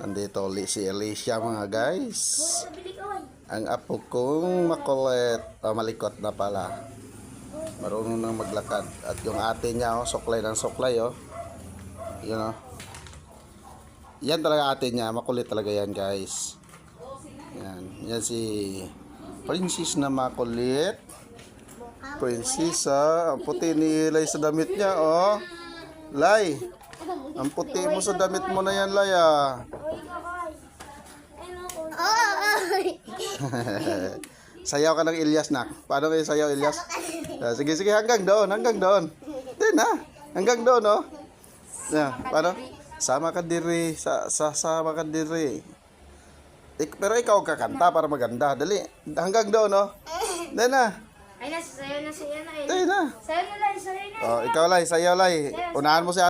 Nandito ulit si Alicia mga guys. Ang apo kong makulit. Malikot na pala. Marunong nang maglakad. At yung ate niya, suklay ng suklay. Yun Yan talaga ate niya. Makulit talaga yan guys. Yan si Princess na makulit. Prinsesa. Ang puti ni Lay sa damit niya. Lay. Ang puti mo sa damit mo na yan, Lay Sayaw ka ng Ilyas, nak. Paano kayo sayaw, Ilyas? Sige, hanggang doon. Hindi na. Hanggang doon, paano? Sama ka diri. Sama ka diri. Pero ikaw kakanta para maganda. Dali. Hanggang doon, Hindi na. Ay, sayaw na siya na eh. Hindi na. Sayaw na. Ikaw, Lay. Sayaw, Lay. Unahan mo si